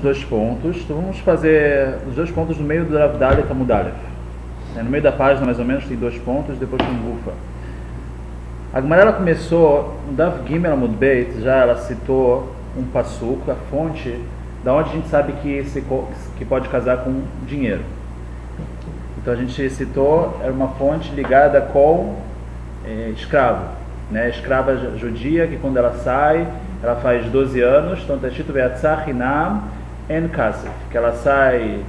os dois pontos. Então vamos fazer os dois pontos no meio do Rav Dalet Amud Aleph. No meio da página, mais ou menos, tem dois pontos, depois tem um Gufa. A Gemara ela começou, no Daf Gimel Amud Beit, já ela citou um passuco, a fonte, da onde a gente sabe que pode casar com dinheiro. Então a gente citou, era uma fonte ligada com escravo, né? Escrava judia, que quando ela sai, ela faz 12 anos, então está escrito Ve'atzah Hinam En Kasef, que ela sai,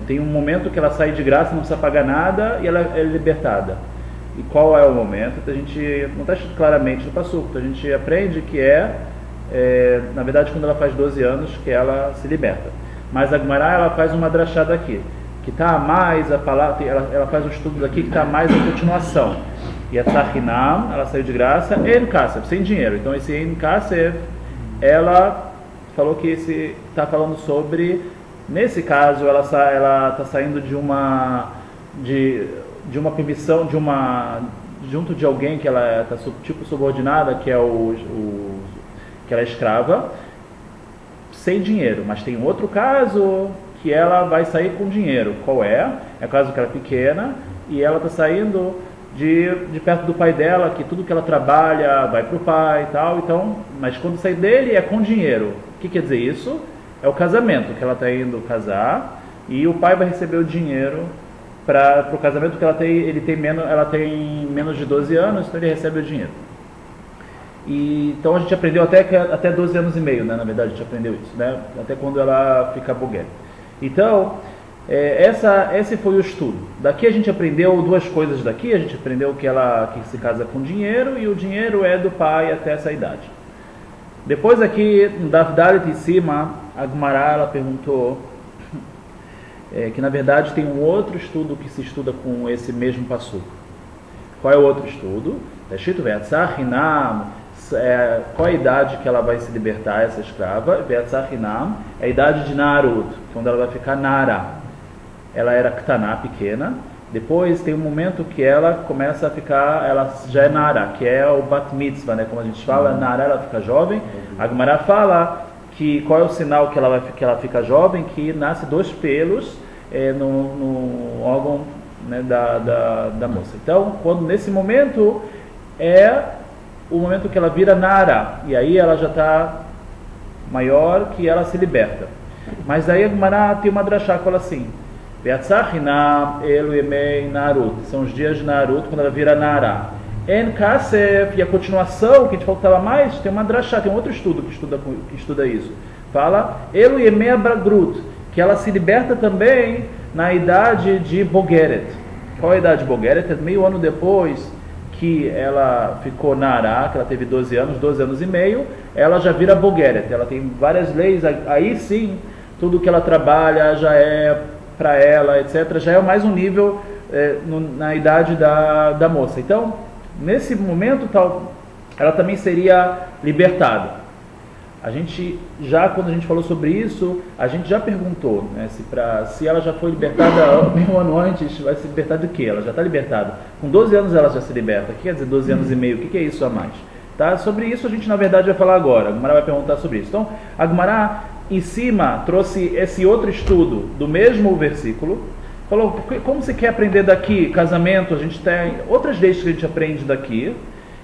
tem um momento que ela sai de graça, não precisa pagar nada, e ela é libertada. E qual é o momento? Então, a gente não está escrito claramente no passuco, então a gente aprende que na verdade, quando ela faz 12 anos, que ela se liberta. Mas a Gemara, ela faz uma drachada aqui, que está a mais a palavra, ela faz um estudo daqui que está mais a continuação. E a Tzahinam, ela saiu de graça, En Kasef, sem dinheiro. Então esse En Kasef, ela falou que esse está falando sobre, nesse caso, ela está saindo de uma permissão, junto de alguém que ela está tipo subordinada, que é que ela é escrava, sem dinheiro. Mas tem um outro caso que ela vai sair com dinheiro. Qual é? É o caso que ela é pequena e ela está saindo de perto do pai dela, que tudo que ela trabalha vai para o pai e tal. Então, mas quando sai dele é com dinheiro. O que quer dizer isso? É o casamento, que ela está indo casar e o pai vai receber o dinheiro para o casamento que ela tem menos de 12 anos, então ele recebe o dinheiro. Então a gente aprendeu até 12 anos e meio, né? Na verdade a gente aprendeu isso, né? Até quando ela fica boguete. Então, esse foi o estudo. Daqui a gente aprendeu duas coisas daqui. A gente aprendeu que se casa com dinheiro, e o dinheiro é do pai até essa idade. Depois aqui, no Daf Dalet em cima, a Gemara ela perguntou que na verdade tem um outro estudo que se estuda com esse mesmo passuco. Qual é o outro estudo? Está escrito Ve'atzah Hinam, qual é a idade que ela vai se libertar, essa escrava? Ve'atzah Hinam é a idade de Narut, quando ela vai ficar Nara. Ela era Ktaná, pequena. Depois tem um momento que ela começa a ficar, ela já é Nara, que é o Bat Mitzvah, né? Como a gente fala, Nara ela fica jovem. A Gemara fala que qual é o sinal que ela fica jovem? Que nasce 2 pelos no órgão, né, da moça. Então, nesse momento é o momento que ela vira Nara, e aí ela já está maior, que ela se liberta. Mas aí a Gemara tem uma drachá que fala assim: Ve'atzah Hinam elu yemei Narut, são os dias de Narut, quando ela vira Nara. En Kasef, e a continuação, que a gente falou que estava mais, tem uma drachá, tem um outro estudo que estuda isso. Fala elu yemei Bagrut, que ela se liberta também na idade de Bogeret. Qual é a idade de Bogeret? É meio ano depois que ela ficou Nara, que ela teve 12 anos e meio, ela já vira Bogeret. Ela tem várias leis, aí sim, tudo que ela trabalha já é para ela, etc. Já é mais um nível na idade da moça. Então, nesse momento, ela também seria libertada. Quando a gente falou sobre isso, a gente já perguntou, né, se ela já foi libertada meio ano antes, vai se libertar do quê? Ela já está libertada. Com 12 anos ela já se liberta. O que quer dizer 12 anos e meio? O que é isso a mais? Tá? Sobre isso a gente, na verdade, vai falar agora. A Gemara vai perguntar sobre isso. Então, a Gemara, em cima, trouxe esse outro estudo do mesmo versículo. Falou, como você quer aprender daqui? Casamento, a gente tem outras leis que a gente aprende daqui.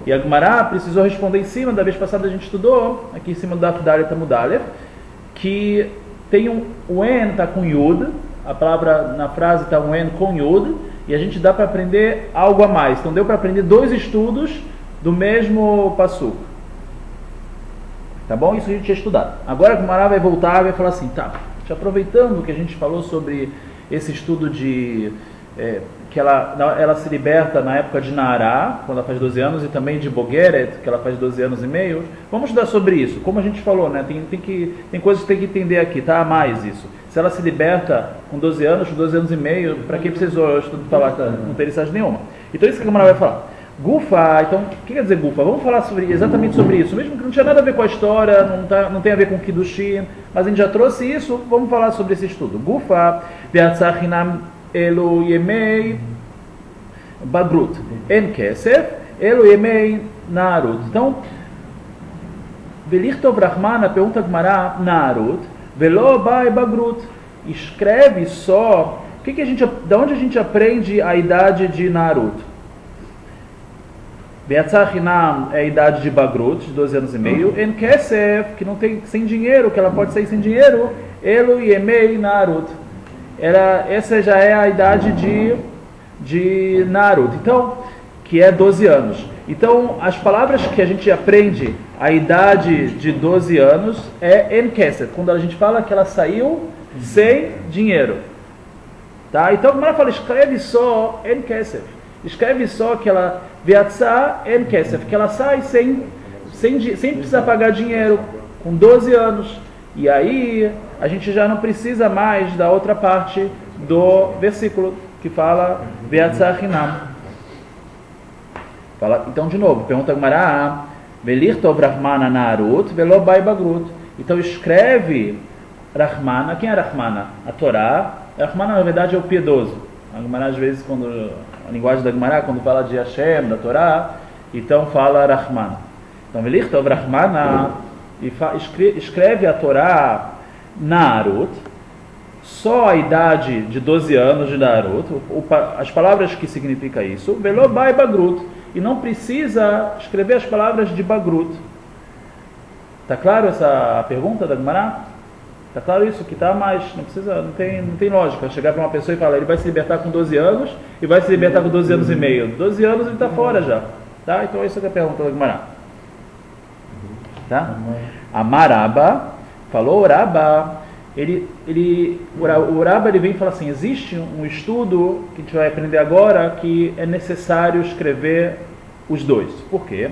E a Gemara precisou responder em cima. Da vez passada a gente estudou, aqui em cima do Daf Dalet Amud Aleph, que tem o En está com Yud, a palavra na frase está um En com Yud, e a gente dá para aprender algo a mais. Então deu para aprender 2 estudos do mesmo passuco. Tá bom? Isso a gente tinha estudado. Agora a Gemara vai voltar e vai falar assim, tá, aproveitando que a gente falou sobre esse estudo que ela se liberta na época de Nara, quando ela faz 12 anos, e também de Bogeret, que ela faz 12 anos e meio. Vamos estudar sobre isso. Como a gente falou, né? Tem coisas que tem que entender aqui, tá? Mais isso. Se ela se liberta com 12 anos e meio, para que precisou falar? Não tem necessidade nenhuma. Então isso que a Gemara vai falar. Gufa, então, o que quer dizer Gufa? Vamos falar exatamente sobre isso, mesmo que não tinha nada a ver com a história, não tem a ver com Kiddushin, mas a gente já trouxe isso, vamos falar sobre esse estudo. Gufa, Ve'atzah Hinam elu yemei Bagrut, En Kesef, elu yemei Narut. Então, Velichtov Rahman, a pergunta de Gemara, Narut, Velo bai bagrut. Escreve só. Da onde a gente aprende a idade de Narut? Be'atzah Hinam é a idade de Bagrut, de 12 anos e meio. En Kesef, que não tem, sem dinheiro, que ela pode sair sem dinheiro. Elo Yemei Narut. Essa já é a idade de Narut. Então, que é 12 anos. Então, as palavras que a gente aprende a idade de 12 anos é En Kesef, quando a gente fala que ela saiu sem dinheiro. Tá? Então, como ela fala, escreve só En Kesef. Escreve só que ela Be'atzah En Kesef, que ela sai sem precisar pagar dinheiro, com 12 anos. E aí, a gente já não precisa mais da outra parte do versículo, que fala Be'atzah Hinam. Então, de novo, pergunta a Gemara, Velirtov Rahmana Narut, Velo Bai Bagrut. Então, escreve Rahmana. Quem é Rahmana? A Torá. Rahmana, na verdade, é o piedoso. A Gemara, às vezes, a linguagem da Gemara, quando fala de Hashem, da Torá, então fala Rahmana. Então, Velirtov Rahmana, e escreve a Torá Narut, só a idade de 12 anos de Narut, as palavras que significa isso, Velo Bai Bagrut. E não precisa escrever as palavras de Bagrut. Está claro essa pergunta da Gemara? Está claro isso? Que está mais, não tem lógica. Chegar para uma pessoa e falar, ele vai se libertar com 12 anos e vai se libertar com 12 anos e meio. 12 anos ele está fora já. Tá? Então essa é a pergunta da Gemara. Tá? Amaraba, falou Uraba. O Uraba ele vem e fala assim, existe um estudo que a gente vai aprender agora que é necessário escrever os dois. Por quê?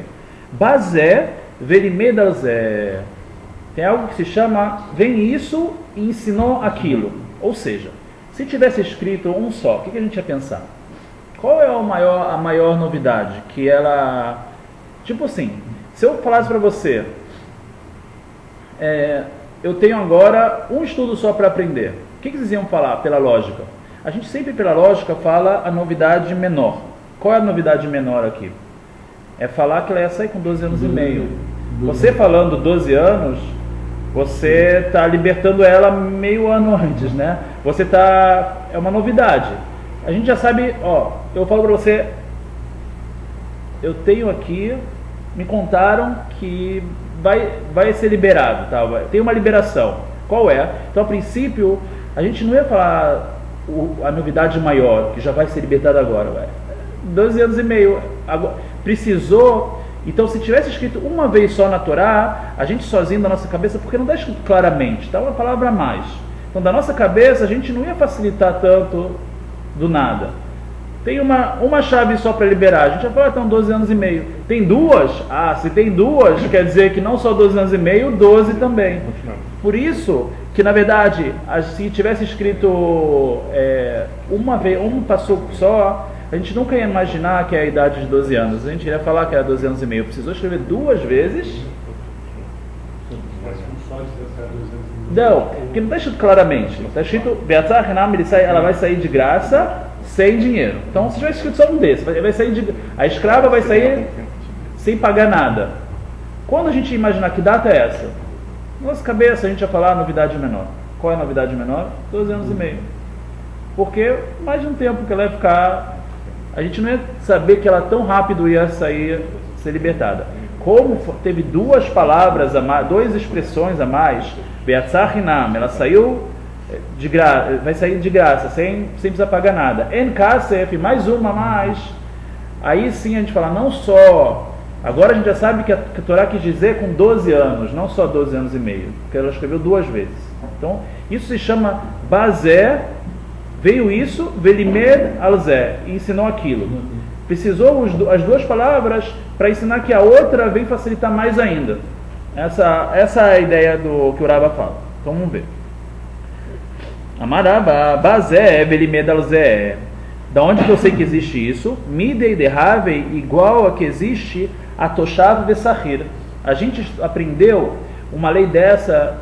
Bazé verimedalzé. Tem algo que se chama vem isso e ensinou aquilo. Ou seja, se tivesse escrito um só, o que a gente ia pensar? Qual é a maior novidade? Que ela... Tipo assim, se eu falasse para você... eu tenho agora um estudo só para aprender. O que vocês iam falar pela lógica? A gente sempre pela lógica fala a novidade menor. Qual é a novidade menor aqui? É falar que ela ia sair com 12 anos e meio. Você falando 12 anos, você está libertando ela meio ano antes, né? É uma novidade. A gente já sabe, eu falo para você, eu tenho aqui, me contaram que vai ser liberado, tá? Tem uma liberação. Qual é? Então, a princípio, a gente não ia falar a novidade maior, que já vai ser libertada agora. 12 anos e meio. Agora, precisou... Então, se tivesse escrito uma vez só na Torá, a gente sozinho da nossa cabeça, porque não está escrito claramente, está uma palavra a mais. Então, da nossa cabeça, a gente não ia facilitar tanto do nada. Tem uma chave só para liberar. A gente vai falar, então 12 anos e meio. Tem duas? Se tem duas, quer dizer que não só 12 anos e meio, 12 também. Por isso que, na verdade, se tivesse escrito uma vez, um passo só, a gente nunca ia imaginar que é a idade de 12 anos. A gente iria falar que era 12 anos e meio. Precisou escrever duas vezes. Não, porque não está escrito claramente. Está escrito, Be'atzah Hinam, ela vai sair de graça, sem dinheiro. Então, se tivesse escrito só um desses, a escrava vai sair sem pagar nada. Quando a gente imaginar que data é essa? Na nossa cabeça a gente ia falar a novidade menor. Qual é a novidade menor? 12 anos e meio. Porque mais de um tempo que ela ia ficar... A gente não ia saber que ela tão rápido ia ser libertada. Como teve duas palavras a mais, duas expressões a mais, Be'atzah Hinam, ela saiu... vai sair de graça, sem precisar pagar nada. En Kasef, mais uma a mais. Aí sim a gente fala, não só... Agora a gente já sabe que a Torá quis dizer com 12 anos, não só 12 anos e meio, porque ela escreveu duas vezes. Então, isso se chama Bazé, veio isso, Velimed Alzé, e ensinou aquilo. Precisou as duas palavras para ensinar que a outra vem facilitar mais ainda. Essa é a ideia do que o Raba fala. Então vamos ver. Amaraba, Bazé, Velimed Alzé. Da onde que eu sei que existe isso? Midei de Havei, igual a que existe a Toshav Vesahir. A gente aprendeu uma lei dessa,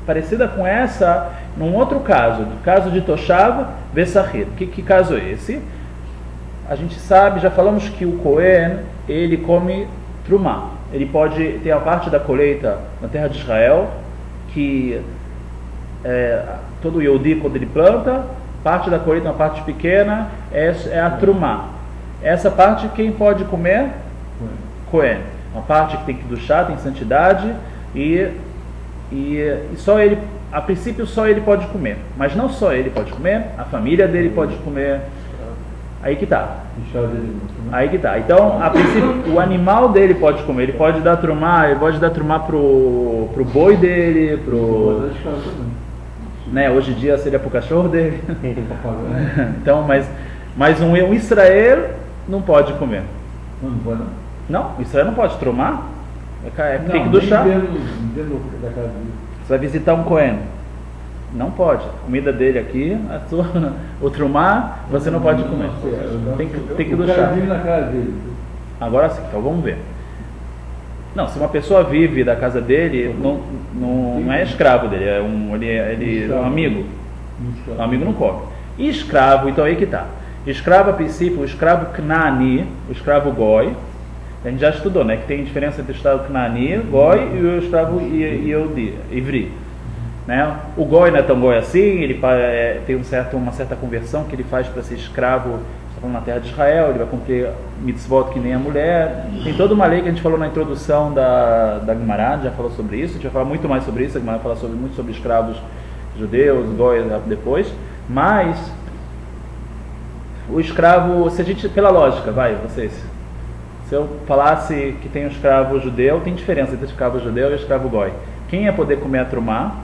parecida com essa, num outro caso, no caso de Toshav Vesahir. Que caso é esse? A gente sabe, já falamos que o Cohen, ele come trumá. Ele pode ter a parte da colheita na terra de Israel, que todo Yehudi, quando ele planta, parte da colheita, uma parte pequena, é a trumá. Essa parte quem pode comer? Cohen. Uma parte que tem que duchar, tem santidade, e só ele, a princípio só ele pode comer. Mas não só ele pode comer, a família dele pode comer. Aí que tá. Aí que tá. Então, a princípio, o animal dele pode comer. Ele pode dar trumá, pro boi dele, né, hoje em dia seria pro cachorro dele. Então, mas um Israel não pode comer. Não pode não? Não, o Israel não pode trumar. Tem que duchar. Dentro da casa dele. Você vai visitar um Cohen. Não pode. A comida dele aqui, o trumá, você não pode comer. Tem que duchar. O cara vive na casa dele. Agora sim, então vamos ver. Não, se uma pessoa vive da casa dele, não é escravo dele, ele é um amigo. Um amigo não come. E escravo, então aí que tá. Escravo, a princípio, o escravo Knaani, o escravo Goi, a gente já estudou, né? Que tem diferença entre o escravo Knaani, Goi, e o escravo Ivri. Né? O Goi não é tão Goi assim, ele tem uma certa conversão que ele faz para ser escravo na terra de Israel, ele vai cumprir mitzvot que nem a mulher. Tem toda uma lei que a gente falou na introdução da Gemara, já falou sobre isso, a gente vai falar muito mais sobre isso, a Gemara fala muito sobre escravos judeus, Goi depois, mas o escravo, se a gente, pela lógica, se eu falasse que tem um escravo judeu, tem diferença entre escravo judeu e escravo Goi. Quem ia poder comer a trumá?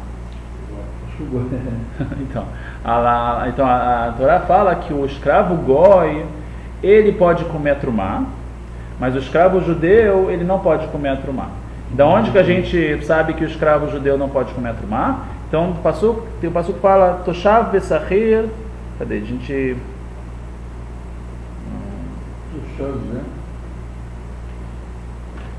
Então a Torá fala que o escravo Goi, ele pode comer a trumá, mas o escravo judeu, ele não pode comer a trumá. Da onde que a gente sabe que o escravo judeu não pode comer a trumá? Então tem um passuco que fala Toshav Besachir. Cadê? A gente... Toshav, né?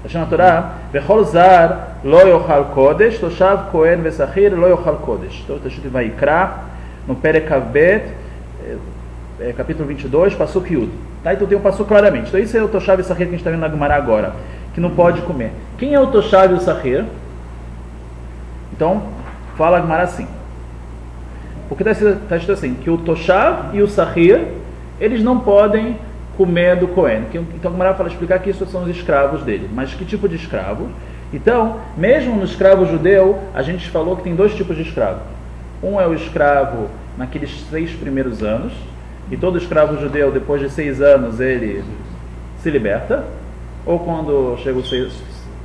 Está na Torá, Vechol Zar lo yochal kodesh, Toshav Kohen Vesachir lo yochal kodesh. Então está escrito em Vaikra, no Perek Avbet, capítulo 22, Pasuk Yud. Tá? Então tem um passuco claramente. Então isso é o Toshav Vesachir que a gente está vendo na Gemara agora, que não pode comer. Quem é o Toshav Vesachir? Então, fala a Gemara assim. Porque está escrito assim, que o Toshav e o Sahir, eles não podem comer do Cohen. Então a Gemara fala explicar que isso são os escravos dele. Mas que tipo de escravo? Então, mesmo no escravo judeu, a gente falou que tem dois tipos de escravo. Um é o escravo naqueles 6 primeiros anos, e todo escravo judeu, depois de 6 anos, ele se liberta, ou quando chega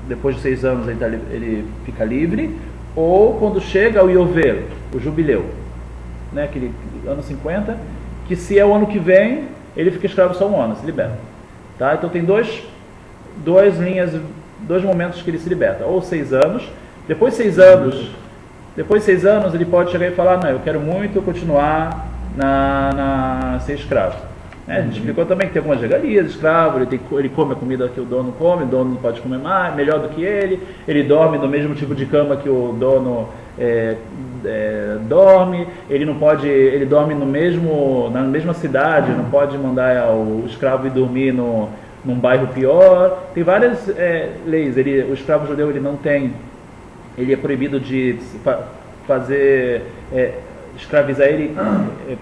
depois de 6 anos ele fica livre, ou quando chega o Yovel, o jubileu, né, aquele ano 50, que se é o ano que vem, ele fica escravo só um ano, se liberta. Tá? Então tem dois momentos que ele se liberta, ou 6 anos, depois de 6 anos ele pode chegar e falar, não, eu quero muito continuar ser escravo. Né? A gente explicou também que tem algumas regalias, escravo, ele come a comida que o dono come, o dono não pode comer mais, melhor do que ele dorme no mesmo tipo de cama que o dono dorme, ele dorme na mesma cidade, não pode mandar o escravo ir dormir num bairro pior. Tem várias leis. O escravo judeu ele é proibido de fazer escravizar ele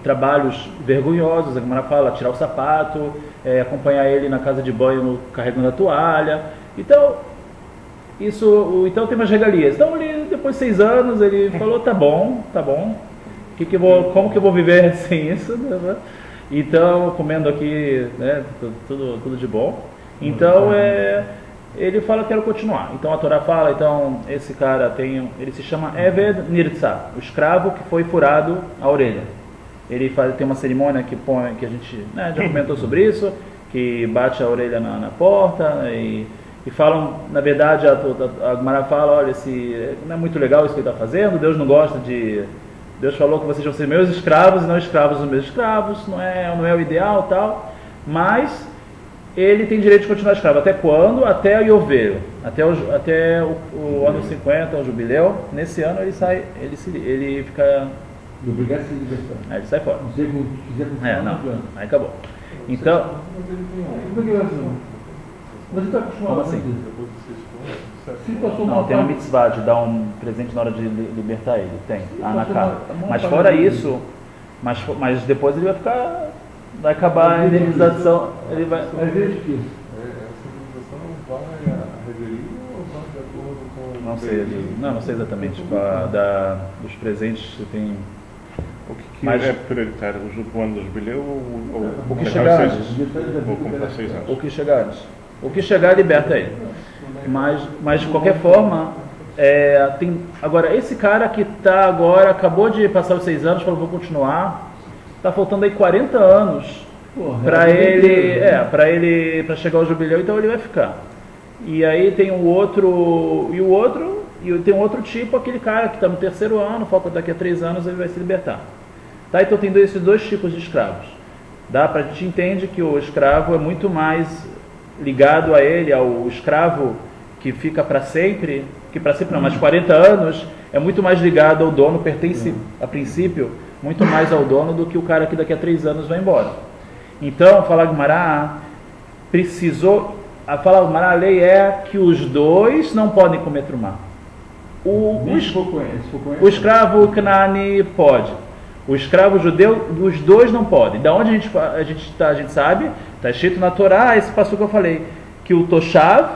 trabalhos vergonhosos. A Gemara fala tirar o sapato, acompanhar ele na casa de banho carregando a toalha. Então tem umas regalias. Então depois de 6 anos ele falou, tá bom, como que eu vou viver sem isso? Então, comendo aqui, né, tudo de bom. Então ele fala, quero continuar. Então a Torá fala, então esse cara ele se chama Eved Nirtza, o escravo que foi furado a orelha. Ele tem uma cerimônia que a gente, né, já comentou sobre isso, que bate a orelha na porta e falam, na verdade, a Gemara fala, olha, não é muito legal isso que ele está fazendo, Deus não gosta Deus falou que vocês vão ser meus escravos e não escravos dos meus escravos, não é o ideal, tal, mas ele tem direito de continuar escravo. Até quando? Até o Yovel, até o ano 50, o jubileu. Nesse ano ele fica... Obrigado a se libertar. Aí ele sai fora. Não sei como quiser continuar. Não, aí acabou. Então... Mas está acostumado Como assim? Se passou Não, uma tem uma parte- mitzvah de dar um presente na hora de libertar ele. Tem, na passou cara. uma Mas parte fora dele. isso, mas depois ele vai ficar. Vai acabar a indenização. Ele vai. Às vezes que Essa indenização não vai a reveria ou vai de acordo com... Não sei, não sei exatamente. Dos presentes você tem. O que Mas- é prioritário? O ano do jubileu ou O que daqui a chegar 6 antes. anos? Vou comprar 6 anos. O que chegar antes. O que chegar liberta ele. Mas de qualquer forma, agora esse cara que está agora, acabou de passar os 6 anos, falou vou continuar, está faltando aí 40 anos porra, para ele, né? para chegar ao jubileu, então ele vai ficar. E aí tem tem um outro tipo, aquele cara que está no 3º ano, falta daqui a 3 anos ele vai se libertar. Tá? Então tem esses dois tipos de escravos. A gente entende que o escravo é muito mais ligado a ele, ao escravo que fica para sempre, que para sempre não, mas 40 anos, é muito mais ligado ao dono, pertence a princípio muito mais ao dono do que o cara que daqui a 3 anos vai embora. Então, fala Gumará, a lei é que os dois não podem comer trumá. O escravo Canaani pode. O escravo judeu, os dois não podem. Da onde a gente sabe, está escrito na Torá, esse passo que eu falei, que o Toshav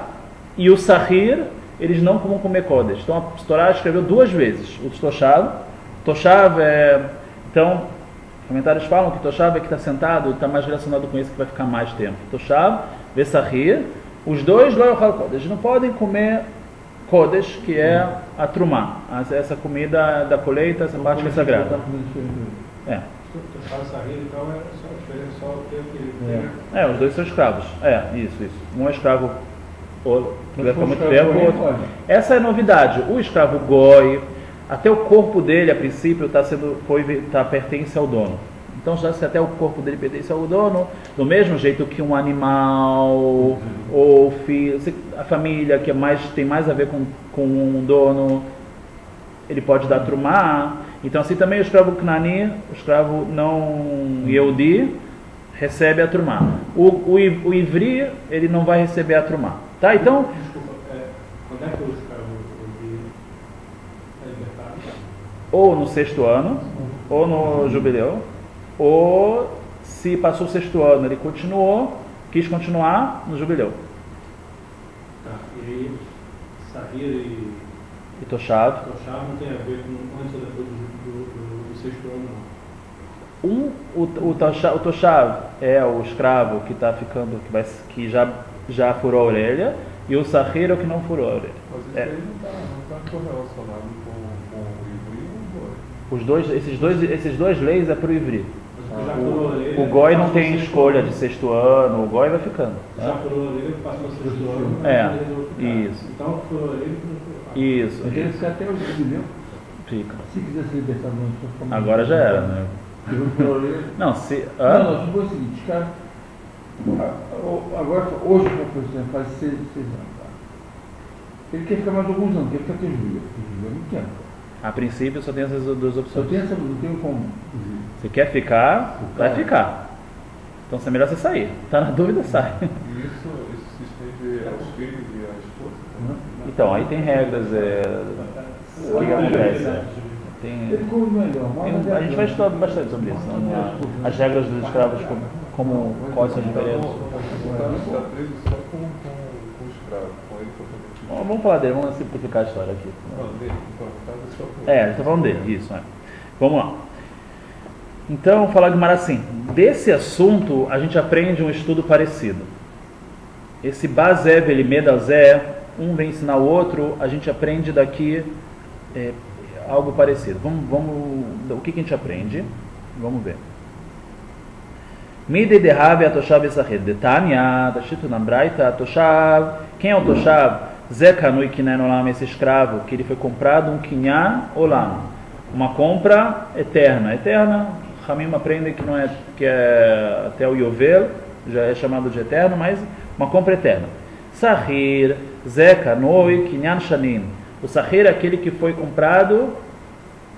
e o Sahir, eles não vão comer Kodesh. Então a Torá escreveu 2 vezes o Toshav. Toshav então, comentários falam que Toshav é que está sentado, está mais relacionado com isso, que vai ficar mais tempo. Toshav, Vesahir, os dois Lo Yochal Kodesh, não podem comer Kodesh, que é a Trumá, essa comida da colheita, essa parte que é sagrada. É. Os dois são escravos. Isso. Um é escravo que vai ficar muito tempo, o outro. Essa é a novidade. O escravo Goi, até o corpo dele, a princípio, pertence ao dono. Então, já se até o corpo dele pertence ao dono, do mesmo jeito que um animal ou filho, a família que tem mais a ver com um dono, ele pode dar trumá. Então, assim também o escravo Knani, o escravo não Yehudi, recebe a trumá. O Ivri, ele não vai receber a trumá. Tá? Então, quando é que o escravo é libertado? ou no 6º ano, ou no jubileu, ou se passou o 6º ano, ele quis continuar no jubileu. Tá, e aí, Sahir e Toshav. não tem a ver com antes ou depois do 6º ano, não. O Toshav é o escravo que está ficando, que já furou a orelha, e o Sahir é o que não furou a orelha. Mas isso aí não está correlacionado com o Ivri ou o Goi? Esses dois leis é para o Ivri. Já furou a orelha, O Goi não passou tem o 6º escolha ano. de 6º ano, o Goi vai ficando. Já furou a orelha, passou o 6º ano. É, ele resolveu ficar. isso. Então, furou a orelha. Isso. Ele tem que ficar até o jubileu. Fica. Se quiser se libertar do mundo, Agora já era, né? Não, Não, foi o seguinte, cara. Agora, hoje, por exemplo, faz 6 anos. Tá? Ele quer ficar mais alguns anos, quer ficar até jubileu. Jubileu não quer. a princípio só tem essas 2 Eu opções. não tenho como. Você quer ficar, vai ficar. Então é melhor você sair. Tá na dúvida, sai. E isso se estende aos filhos e à esposa? Então, aí tem regras. O que acontece? Ele come melhor. A gente vai estudar bastante sobre isso. As regras dos escravos, quais são as diferenças. Está preso só com o escravo, com ele totalmente. Vamos falar dele, vamos simplificar a história aqui. Não, dele. Então, está só com ele. Ele está falando dele, isso. Vamos lá. Então, falar de Gumará assim. Desse assunto, a gente aprende um estudo parecido. Esse Bazev, ele Medazé, um vem ensinar o outro, a gente aprende daqui algo parecido. O que a gente aprende? Vamos ver. Midei de Rabi Atoshav Esahir. Detania, está escrito na Braita, Atoshav. Quem é o Toshav? Zé Kanui Kinyan Olam, esse escravo, que ele foi comprado um Kinyan Olam. Uma compra eterna. Eterna, Ramim aprende que não é, que é até o Yovel, já é chamado de eterno, mas uma compra eterna. Sahir, Zé Kanui Kinyan Shanim. O Sahir é aquele que foi comprado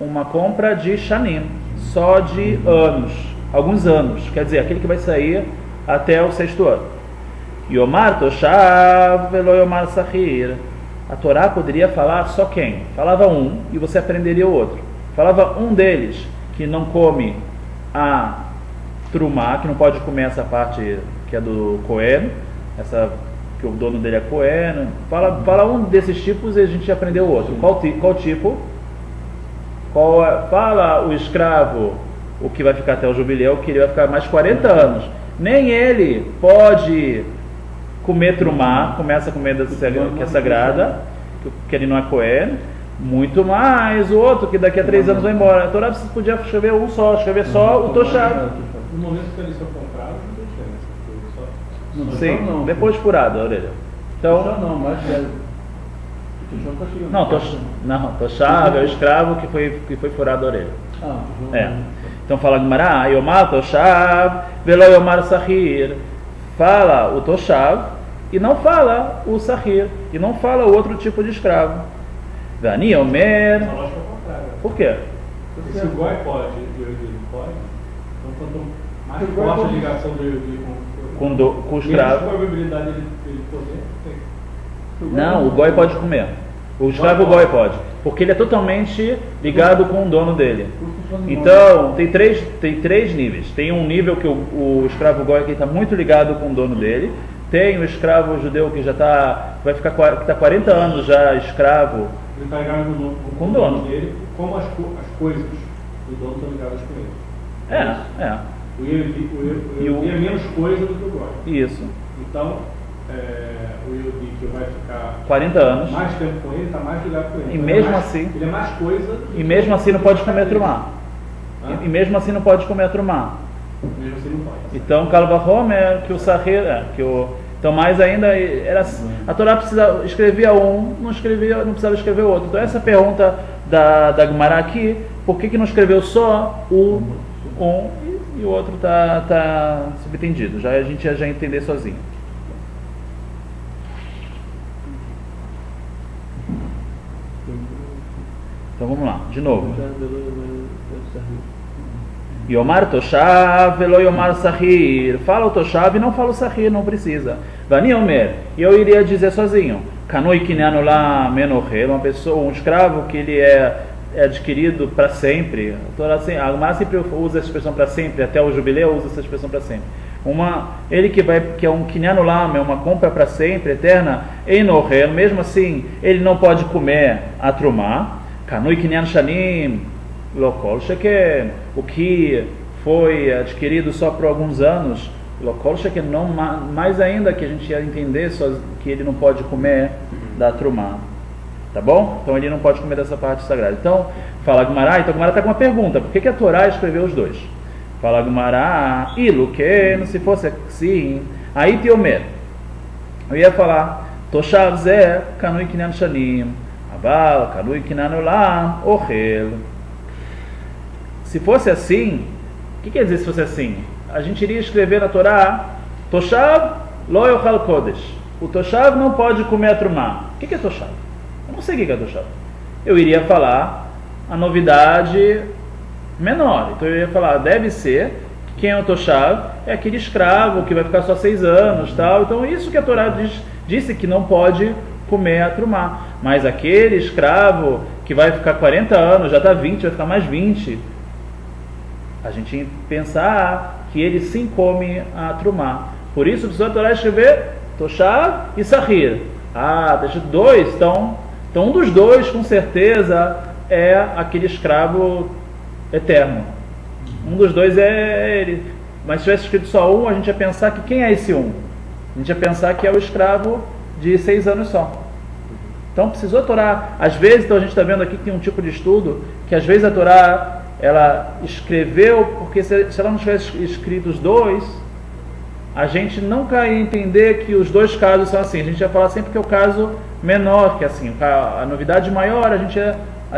uma compra de Shanim, só de anos, alguns anos, quer dizer, aquele que vai sair até o 6º ano. Yomar Toshav velo Yomar Sahir. A Torá poderia falar só quem? Falava um e você aprenderia o outro. Falava um deles que não come a trumá, que não pode comer essa parte que é do Cohen, essa que o dono dele é Cohen. Fala um desses tipos e a gente aprendeu o outro. Qual tipo? Fala o escravo, o que vai ficar até o jubileu, que ele vai ficar mais 40 anos. Nem ele pode comer trumá, começa a comida que é sagrada, que ele não é Cohen, muito mais o outro, que daqui a 3 anos vai embora. A Torá podia escrever um só, escrever só o Toshav. No momento que eles são comprados, não tem diferença. Sim, depois furado a orelha. Então, não, mas Toshav é o escravo que foi furado a orelha. Então fala Gemara, Yomar Toshav, Velo Yomar Sahir. Fala o Toshav e não fala o Sahir, e não fala o outro tipo de escravo. Vani Omer. A lógica é o contrário. Por quê? Se o Goi pode e o Yehudi não pode, então quanto mais forte a ligação do Yehudi com o escravo. menos probabilidade dele poder tem. Não, o Goi pode comer. O escravo Goi pode, porque ele é totalmente ligado com o dono dele. Então, tem três níveis. Tem um nível que o escravo Goi que está muito ligado com o dono dele. Tem o escravo judeu que já vai ficar 40 anos já escravo. Ele está ligado com o dono dele, como as coisas do dono estão ligadas com ele. O Yehudi é menos coisa do que o Goi. Isso. Então, o Yehudi que vai ficar 40 anos. mais tempo com ele, está mais ligado com ele. E mesmo assim. Ele é mais coisa. E mesmo assim não pode comer trumá. E mesmo assim não pode comer trumá. Mesmo assim não pode. Então, Kalvahomer, que o Sahir, então mais ainda era a Torá escrevia um, não precisava escrever o outro. Então essa pergunta da Gemara aqui, por que não escreveu só o um e o outro está subentendido? A gente já entender sozinho. Então vamos lá, de novo. Yomar Toshav, Velo Yomar Sahir. Fala o Toshav e não fala o Sahir, não precisa. Vani Omer, e eu iria dizer sozinho. Kanoi Kinyan Olam Menochel, um escravo que ele é adquirido para sempre. A Gemara sempre usa essa expressão para sempre, até o jubileu usa essa expressão para sempre. Ele que é um Kinyan Olam, é uma compra para sempre, eterna, Enochel, mesmo assim, ele não pode comer a trumá. Kanoi Kinyan Shanim, Lokol Sheken, o que foi adquirido só por alguns anos, Lokol Sheken, não mais ainda, que a gente ia entender que ele não pode comer da trumá, tá bom? Então ele não pode comer dessa parte sagrada. Então, fala Gemara, então a Gemara está com uma pergunta, por que a Torá escreveu os dois? Fala Gemara, Iluken, se fosse assim, aí Tiomer, eu ia falar, Toshav Zeh, Kanui Kinyan Shanim, Aval, Kanui Kinyan Olam, Ochel. Se fosse assim, o que quer dizer se fosse assim? A gente iria escrever na Torá, Toshav lo yochal kodesh. O Toshav não pode comer a trumá. O que é Toshav? Eu não sei o que é Toshav. Eu iria falar a novidade menor. Então eu ia falar, deve ser, quem é o Toshav? É aquele escravo que vai ficar só 6 anos, tal. Então isso que a Torá disse que não pode comer a trumá. Mas aquele escravo que vai ficar 40 anos, já está 20, vai ficar mais 20, a gente ia pensar que ele sim come a trumá. Por isso precisa a Torá escrever Toshav e Sahir. Deixa 2. Então um dos dois com certeza é aquele escravo eterno. Um dos dois é ele. Mas se tivesse escrito só um, a gente ia pensar que quem é esse um? A gente ia pensar que é o escravo de 6 anos só. Então precisou a Torá. Às vezes, então a gente está vendo aqui que tem um tipo de estudo que às vezes a Torá ela escreveu, porque se ela não tivesse escrito os dois, a gente nunca ia entender que os dois casos são assim. A gente ia falar sempre que é o caso menor, que é assim, a novidade maior a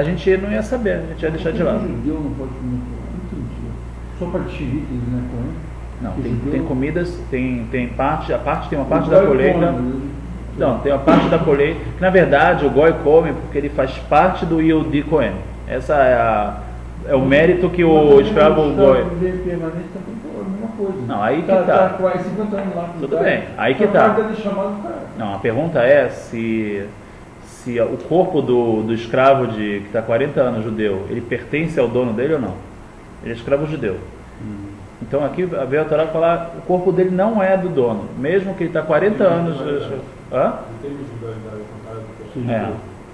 gente não ia saber, a gente ia deixar de lado. O judeu não pode comer, não entendi. Só participa, né, com ele? Não, tem comidas, tem parte, tem uma parte da colheita. Não, tem uma parte da colheita que na verdade o Goi come porque ele faz parte do Yehudi Cohen. Essa é o mérito que o escravo Goi. Não, aí que tá. Tudo bem, aí que tá. Não, a pergunta é se o corpo do escravo que está 40 anos judeu, ele pertence ao dono dele ou não. Ele é escravo judeu. Então aqui veio a Torá falar o corpo dele não é do dono, mesmo que ele está 40 anos.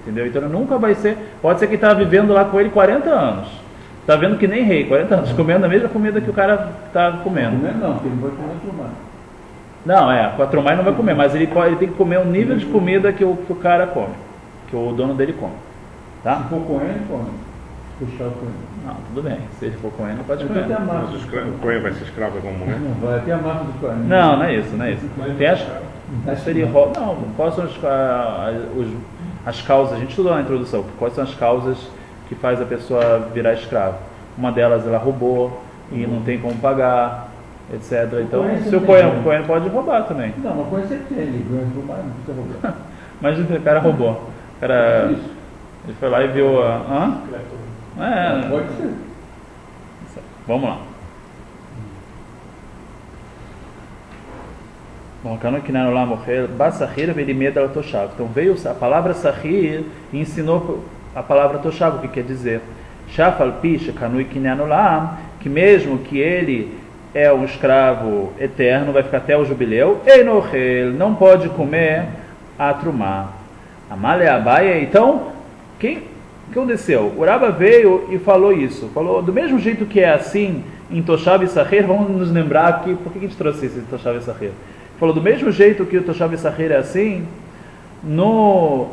Entendeu? Então nunca vai ser. Pode ser que está vivendo lá com ele 40 anos. Está vendo que nem rei, 40 anos, comendo a mesma comida que o cara está comendo. Não, porque ele vai comer trumá. Não, com a trumá ele não vai comer, mas ele tem que comer o nível de comida que o cara come, que o dono dele come. Tá? Se for Cohen, ele come. Puxar o Cohen. Não, tudo bem. Se ele for Cohen, não pode Então comer. Mas o Cohen vai ser escravo de alguma mulher? Não vai ter a marca do Cohen. Não é isso. Tem quais são as causas, a gente estudou na introdução, quais são as causas que faz a pessoa virar escravo. Uma delas, ela roubou e não tem como pagar, etc. Então, se o Cohen pode roubar também. Não, mas Cohen sempre tem, ele ganha roubar, não precisa roubar. Mas o cara roubou. Ele foi lá e viu a... Pode ser. Vamos lá. Então veio a palavra Sahir e ensinou a palavra Toshav, o que quer dizer. Que mesmo que ele é um escravo eterno, vai ficar até o jubileu, não pode comer a trumá. Amale Abaye, então, quem aconteceu? O Rabba veio e falou isso. Falou, do mesmo jeito que é assim em Toshav e Sahir, vamos nos lembrar aqui, por que a gente trouxe isso em Toshav e Sahir? Falou, do mesmo jeito que o Toshav e Sahir é assim, no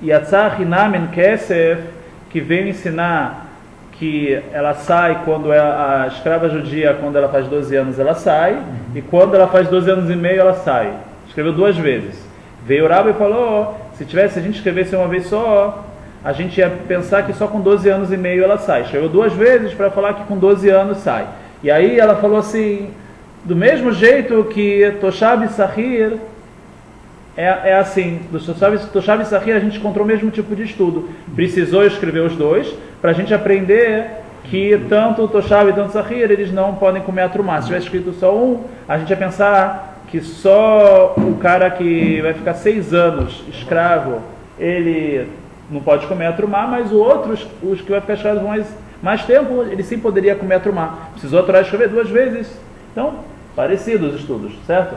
Yatzah Hinamen Kesef, que veio ensinar que ela sai quando a escrava judia, quando ela faz 12 anos, ela sai, e quando ela faz 12 anos e meio, ela sai. Escreveu 2 vezes. Veio o Rabba e falou, se a gente escrevesse uma vez só, a gente ia pensar que só com 12 anos e meio ela sai. Escreveu 2 vezes para falar que com 12 anos sai. E aí ela falou assim, do mesmo jeito que Toshav e Sahir é assim, do Toshav e Sahir a gente encontrou o mesmo tipo de estudo. Precisou escrever os 2 para a gente aprender que tanto o Toshav e tanto o Sahir eles não podem comer a trumá. Se tivesse escrito só um, a gente ia pensar que só o cara que vai ficar 6 anos escravo, ele não pode comer a trumá, mas os que vai ficar escravo mais tempo, ele sim poderia comer a trumá. Precisou a Torá escrever 2 vezes. Então, parecidos os estudos, certo?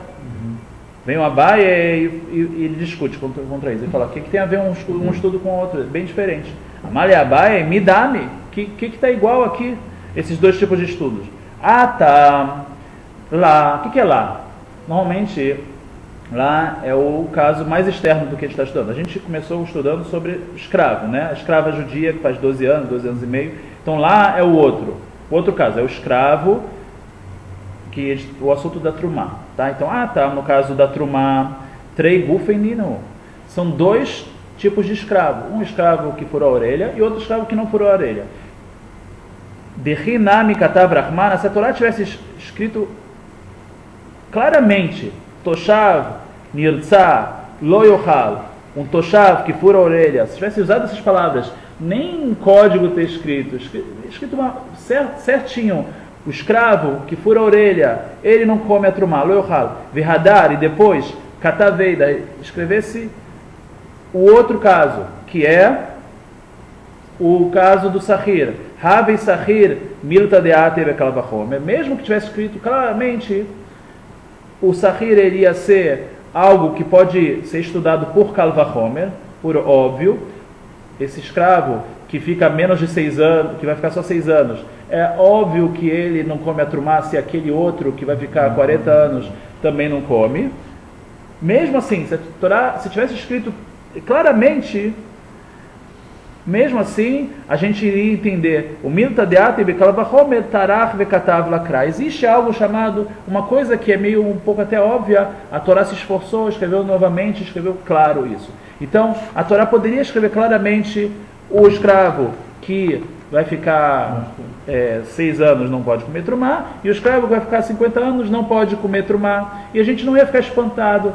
Vem o Abaye e ele discute contra isso. Ele fala, o que tem a ver um estudo com o outro? Bem diferente. Amale Abaye, Midame, o que está igual aqui? Esses 2 tipos de estudos. Tá. Lá, o que é lá? Normalmente, lá é o caso mais externo do que a gente está estudando. A gente começou estudando sobre escravo, né? A escrava judia que faz 12 anos e meio. Então lá é o outro caso, é o escravo, o assunto da trumá, tá? Então, no caso da trumá, trei gufenino, são 2 tipos de escravo, um escravo que furou a orelha e outro escravo que não furou a orelha. Dehinami katav Rahman, se a Torá tivesse escrito claramente, Toshav, Nirtzah, Lo Yochal, um Toshav que fura a orelha, se tivesse usado essas palavras, nem em código ter escrito certinho, o escravo que fura a orelha, ele não come a trumá, Lo Yochal, Vihadar, e depois, Kataveida, escrevesse o outro caso, que é o caso do Sahir, Havei Sahir, Milta Deate Bekalvachomer, mesmo que tivesse escrito claramente, o Sahir iria ser algo que pode ser estudado por Kalvachomer, por óbvio. Esse escravo que fica menos de 6 anos, que vai ficar só 6 anos, é óbvio que ele não come a trumá se aquele outro que vai ficar 40 anos também não come. Mesmo assim, se a Torá, se tivesse escrito claramente, mesmo assim, a gente iria entender o Milta Deate Bekalvachomer Tarach Vekatav Lakra. Existe algo chamado, uma coisa que é meio um pouco até óbvia, a Torá se esforçou, escreveu novamente, escreveu claro isso. Então, a Torá poderia escrever claramente o escravo que vai ficar 6 anos não pode comer trumá, e o escravo que vai ficar 50 anos não pode comer trumá, e a gente não ia ficar espantado.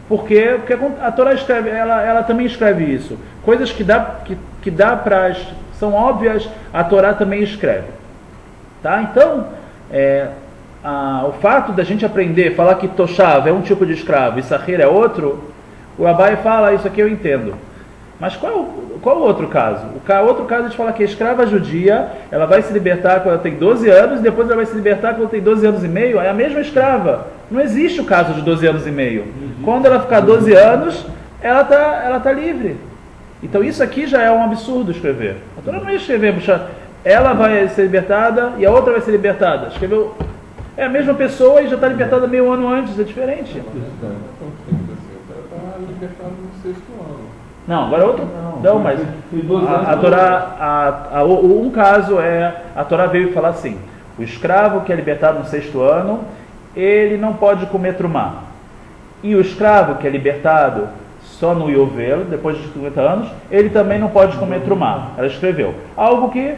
Porque a Torá escreve, ela também escreve isso. Coisas que dá para são óbvias, a Torá também escreve. Tá? Então, o fato da gente aprender, falar que Toshav é um tipo de escravo e Sahir é outro, o Abaye fala, isso aqui eu entendo. Mas qual o outro caso? Outro caso a gente fala que a escrava judia, ela vai se libertar quando ela tem 12 anos, e depois ela vai se libertar quando tem 12 anos e meio, é a mesma escrava. Não existe o caso de 12 anos e meio. Quando ela ficar 12 anos, ela tá livre. Então isso aqui já é um absurdo escrever. A Torá não ia escrever, ela vai ser libertada e a outra vai ser libertada. Escreveu, é a mesma pessoa e já está libertada meio ano antes, é diferente. Não, agora outro. Não, mas a Torá, um caso é, a Torá veio falar assim: o escravo que é libertado no 6º ano, ele não pode comer trumá. E o escravo que é libertado só no Yovel, depois de 50 anos, ele também não pode comer trumá. Ela escreveu algo que,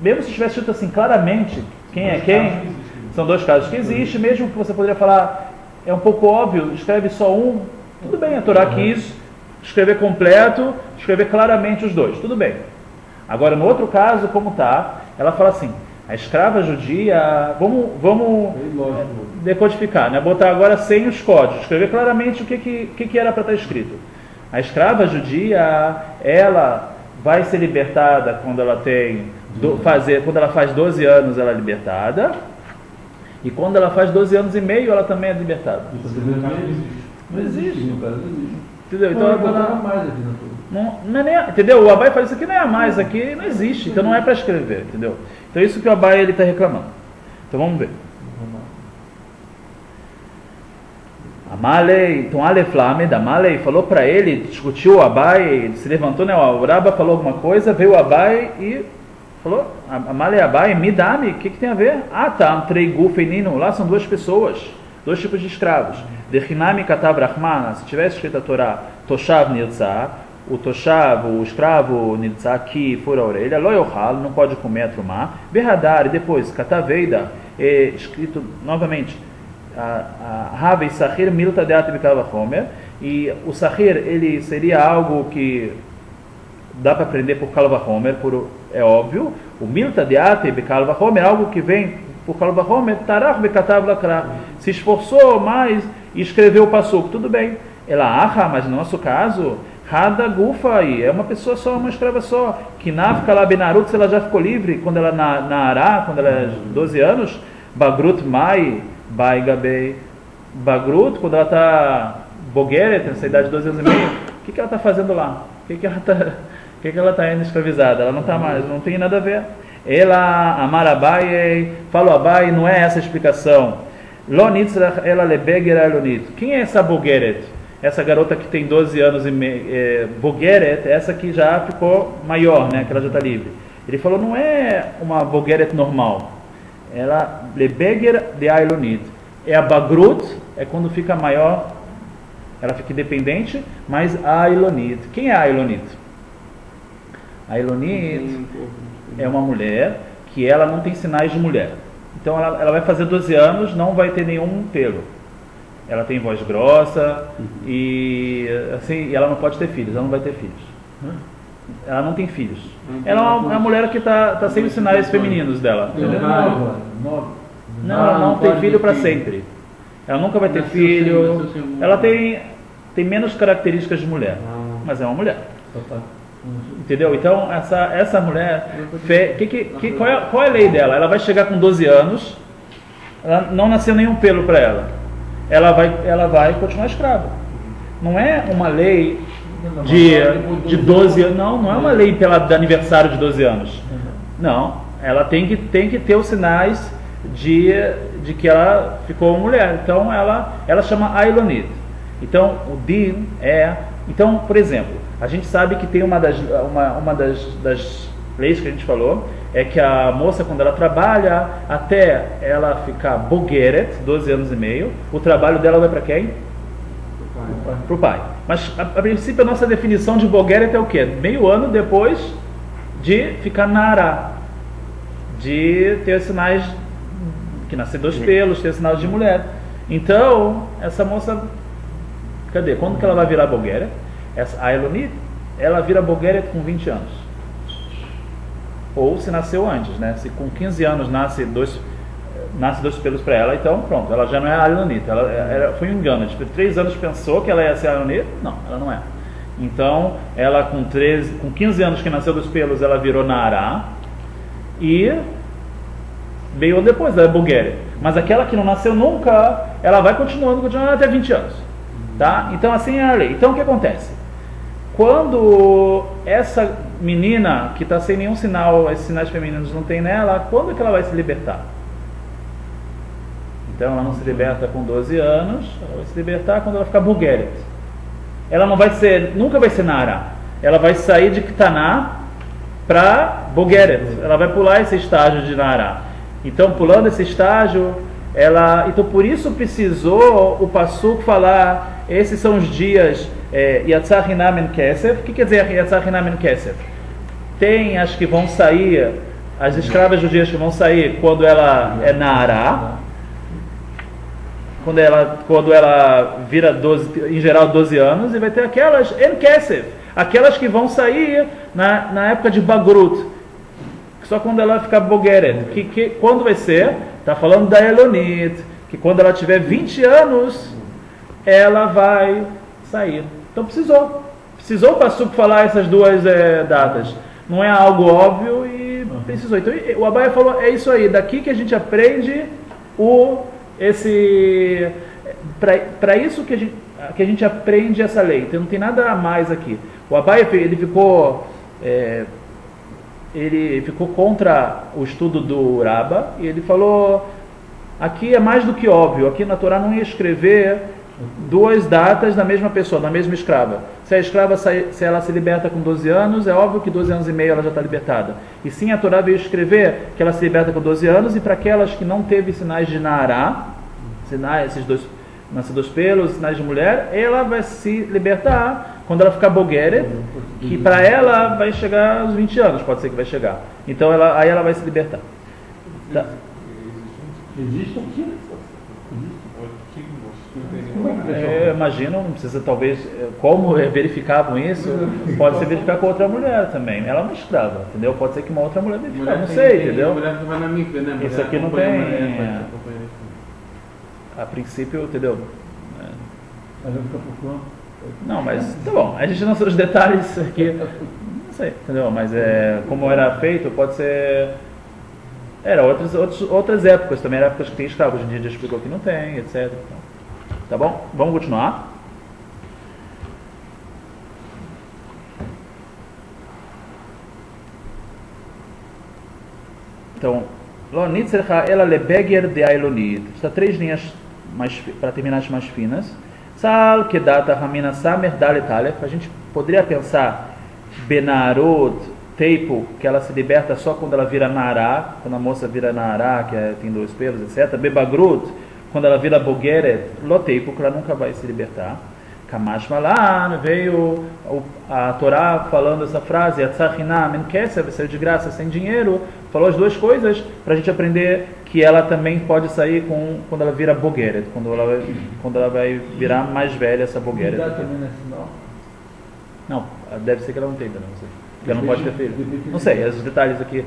mesmo se tivesse escrito assim claramente, quem é quem, são dois casos que existem, mesmo que você poderia falar, é um pouco óbvio, escreve só um, tudo bem, a Torá quis escrever completo, escrever claramente os dois, tudo bem. Agora, no outro caso, como está, ela fala assim: a escrava judia, vamos decodificar, né? Botar agora sem os códigos, escrever claramente o que era para estar escrito. A escrava judia, ela vai ser libertada quando ela quando ela faz 12 anos, ela é libertada, e quando ela faz 12 anos e meio, ela também é libertada. Não existe. Entendeu? Então não é nem, entendeu? O Abai fala isso aqui não é a mais, aqui não existe, então não é para escrever, entendeu? Então isso que o Abai ele está reclamando. Então vamos ver. Amalei, então Aleph Lamed, Amalei falou para ele, discutiu o Abai, ele se levantou, né? O Rabba falou alguma coisa, veio o Abai e falou: Amalei Abai, Midami, o que tem a ver? Ah, tá, Treigu Feinino, lá são duas pessoas, dois tipos de escravos. Dechinami Katav Rahmana, se tivesse escrito a Torá, Toshav Nirtzah, o Toshav, o escravo Nirtzah, que fura a orelha, Lo Yochal, não pode comer a trumá, Berradar, e depois, Kataveida, escrito novamente, Havei Sahir Milta Deat Bikal Vachomer, e o Sahir, ele seria algo que dá para aprender por Kal Vachomer, é óbvio, o Milta Deat Bikal Vachomer é algo que vem por Kal Vachomer, Tarach Bekatav Lakra, se esforçou mais e escreveu o passuco, tudo bem. Ela mas no nosso caso, Hada Gufa aí, é uma pessoa só, uma escrava só. Kinav Kala Benarut, se ela já ficou livre quando ela na Ará, quando ela é 12 anos, Bagrut Mai, Bai Gabei, Bagrut, quando ela está Bogeret, nessa idade de 12 anos e meio, o que ela está fazendo lá? O que ela está indo escravizada? Ela não está mais, não tem nada a ver. Ela, Amar Abai, falou Abai, não é essa a explicação. Lonitzrach ela lebeger elonit. Quem é essa Bogeret? Essa garota que tem 12 anos e meio. Bogeret, essa que já ficou maior, né? Que ela já está livre. Ele falou, não é uma Bogeret normal. Ela lebeger de elonit. É a Bagrut, é quando fica maior, ela fica independente, mas a elonit. Quem é a elonit? A elonit é uma mulher que ela não tem sinais de mulher. Então ela vai fazer 12 anos, não vai ter nenhum pelo. Ela tem voz grossa e assim, ela não pode ter filhos, ela não vai ter filhos. Ela não tem filhos. Ela é uma mulher que está sem os sinais femininos dela. Entendeu? Não, ela não tem filho para sempre. Ela nunca vai ter filho. Ela tem menos características de mulher, mas é uma mulher. Entendeu? Então, essa mulher, qual é a lei dela? Ela vai chegar com 12 anos, ela não nasceu nenhum pelo para ela. Ela vai continuar escrava. Não é uma lei de 12 anos, não é uma lei do aniversário de 12 anos. Não, ela tem que ter os sinais de que ela ficou mulher. Então, ela chama Ailonit. Então, o Din é... Então, por exemplo, a gente sabe que tem uma das leis que a gente falou, é que a moça, quando ela trabalha, até ela ficar Bogeret, 12 anos e meio, o trabalho dela vai para quem? Para o pai. Mas, a princípio, a nossa definição de Bogeret é o quê? Meio ano depois de ficar na Ará, de ter sinais, que nascer 2 pelos, ter sinais de mulher. Então, essa moça... Cadê? Quando que ela vai virar Bogeret? A Elonit, ela vira Bogeret com 20 anos. Ou se nasceu antes, né? Se com 15 anos nasce 2 pelos para ela, então pronto, ela já não é a Elonit. Ela foi um engano. Tipo, 3 anos pensou que ela ia ser a Elonit? Não, ela não é. Então, ela com 15 anos que nasceu dos pelos, ela virou Na'ará. E veio depois, ela é Bogeret. Mas aquela que não nasceu nunca, ela vai continuando até 20 anos. Tá? Então, assim é a lei. Então, o que acontece? Quando essa menina, que está sem nenhum sinal, esses sinais femininos não tem nela, quando é que ela vai se libertar? Então, ela não se liberta com 12 anos, ela vai se libertar quando ela ficar Bogeret. Ela não vai ser, nunca vai ser Na'ará. Ela vai sair de Ktaná para Bogeret. Ela vai pular esse estágio de Na'ará. Então, pulando esse estágio, então por isso precisou o Passuco falar, esses são os dias Yatzah Hinam en Kesef. O que quer dizer Yatzah Hinam en Kesef? Tem as que vão sair, as escravas judias que vão sair quando ela é Na'ará, quando ela vira 12, em geral 12 anos, e vai ter aquelas en Kesef, aquelas que vão sair na época de Bagrut, só quando ela ficar Bogeret. Quando vai ser? Está falando da Elonit, que quando ela tiver 20 anos, ela vai sair. Então precisou o Passuco falar essas duas datas. Não é algo óbvio e precisou. Então o Abaye falou, é isso aí, daqui que a gente aprende para isso que a gente aprende essa lei. Então não tem nada a mais aqui. O Abaye, ele ficou contra o estudo do Rabba e ele falou, aqui é mais do que óbvio, aqui na Torá não ia escrever duas datas da mesma pessoa, da mesma escrava. Se a escrava, se ela se liberta com 12 anos, é óbvio que 12 anos e meio ela já está libertada. E sim, a Torá veio escrever que ela se liberta com 12 anos, e para aquelas que não teve sinais de Na'ará, esses dois nascidos pelos, sinais de mulher, ela vai se libertar quando ela ficar Bogeret, que para ela vai chegar aos 20 anos, pode ser que vai chegar. Então aí ela vai se libertar. Tá. Existe aqui? Eu imagino, não precisa talvez, como verificavam isso, pode ser verificar com outra mulher também. Ela é uma escrava, entendeu? Pode ser que uma outra mulher verificar, não sei, entendeu? Isso aqui não tem. A princípio, entendeu? Não, mas tá bom, a gente não sabe os detalhes aqui, não sei, entendeu? Mas como era feito, pode ser. Era outras épocas também, era épocas que tem escravos, hoje em dia já explicou que não tem, etc. Tá bom? Vamos continuar. Então, Lonit será ela lebeger de Ailonit. Está 3 linhas para terminar as mais finas. Sal que data Ramina Samer Dalet Aleph. A gente poderia pensar Benarot, Teipo, que ela se liberta só quando ela vira Na'ará, quando a moça vira Na'ará, que tem 2 pelos, etc. Bebagrut, quando ela vira Bogeret, Loteipo, que ela nunca vai se libertar. Kamash Malan, veio a Torá falando essa frase, Yatzah Hinam en Kesef, saiu de graça, sem dinheiro, falou as duas coisas para a gente aprender que ela também pode sair quando ela vira Bogeret, quando ela vai virar mais velha, essa Bogeret. Não, deve ser que ela não tem, não sei. Ela não pode ter filho. Não sei, os detalhes aqui.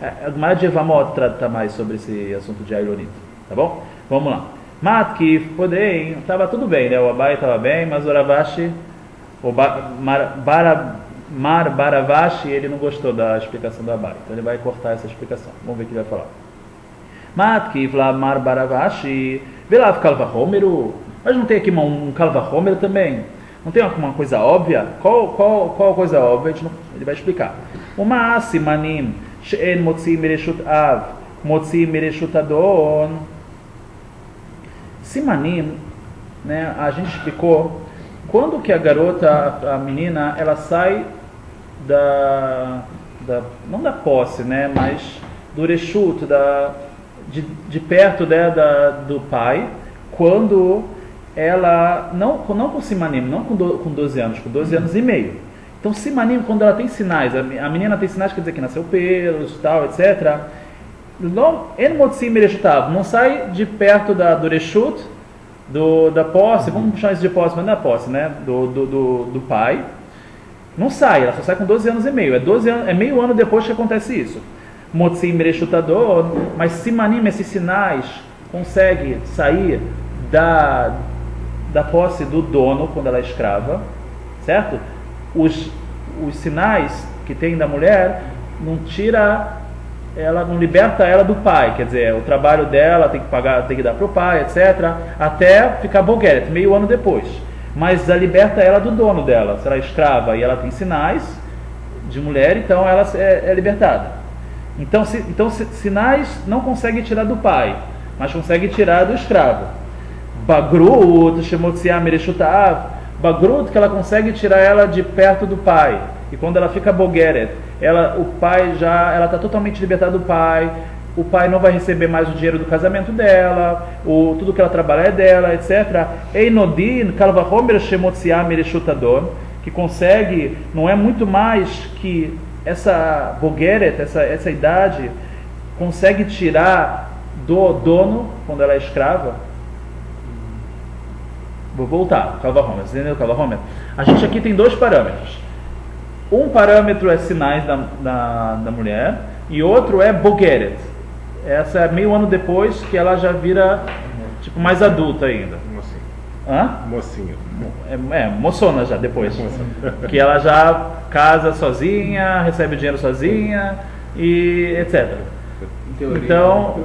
A Gemara de Evamot trata mais sobre esse assunto de Ailonit. Tá bom? Vamos lá. Matkif, podem, estava tudo bem, né? O Abaye estava bem, mas o Ravashi, Mar Baravashi, ele não gostou da explicação do Abaye. Então ele vai cortar essa explicação. Vamos ver o que ele vai falar. Matkif, lá Mar Baravashi, Velav Kalva Homeru. Mas não tem aqui um Kalva Homeru também? Não tem uma coisa óbvia? Qual coisa óbvia? Ele vai explicar. Uma simanim she'en motzi mireshut av, motzi mireshut adon. Simanim, né, a gente explicou, quando que a garota, a menina, ela sai não da posse, né, mas do reshut, de perto do pai, quando ela, não com simanim, não com 12 anos, com 12 anos e meio. Então simanim, quando ela tem sinais, a menina tem sinais, quer dizer que nasceu pelos, tal, etc., não sai de perto do reshut, da posse, vamos chamar isso de posse, mas não é posse, né? Do pai. Não sai, ela só sai com 12 anos e meio. É meio ano depois que acontece isso. Motzim reshutador, mas simanim, esses sinais, consegue sair da posse do dono quando ela é escrava. certo? Os sinais que tem da mulher não tira ela, não liberta ela do pai, quer dizer, o trabalho dela tem que pagar, tem que dar para o pai, etc., até ficar bogeret, meio ano depois. Mas liberta ela do dono dela. Se ela é escrava e ela tem sinais de mulher, então ela é libertada. Então sinais não consegue tirar do pai, mas consegue tirar do escravo. Bagrut, Shemotziah Mereshutav, Bagrut, que ela consegue tirar ela de perto do pai. E quando ela fica bogeret, o pai ela está totalmente libertada do pai. O pai não vai receber mais o dinheiro do casamento dela, tudo que ela trabalha é dela, etc. Einodin, Kalvahomer Shemotziah Mereshutadon, que consegue, não é muito mais que essa bogeret, essa idade, consegue tirar do dono, quando ela é escrava. Vou voltar, Kalvahomer, você entendeu, Kalvahomer? A gente aqui tem dois parâmetros. Um parâmetro é sinais da mulher e outro é bogeret. Essa é meio ano depois que ela já vira tipo mais adulta ainda. Mocinho. Hã? Mocinho. Moçona já depois. Que ela já casa sozinha, recebe dinheiro sozinha e etc. Então,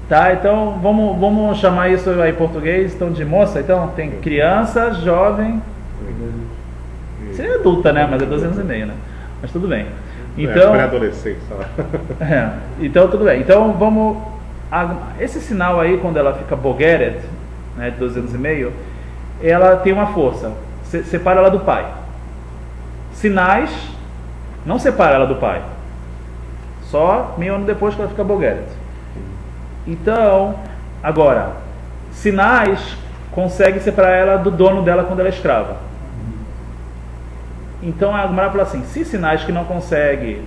tá, então vamos chamar isso aí em português então de moça. Então tem criança, jovem. Seria adulta, né? Mas é 12 anos e meio, né? Mas tudo bem. Então, pré-adolescente, então tudo bem. Então vamos. Esse sinal aí, quando ela fica bogeret, né, de 12 anos e meio, ela tem uma força. Separa ela do pai. Sinais não separa ela do pai. Só meio ano depois que ela fica bogeret. Então, agora, sinais consegue separar ela do dono dela quando ela é escrava. Então a Gemara fala assim: se sinais que não consegue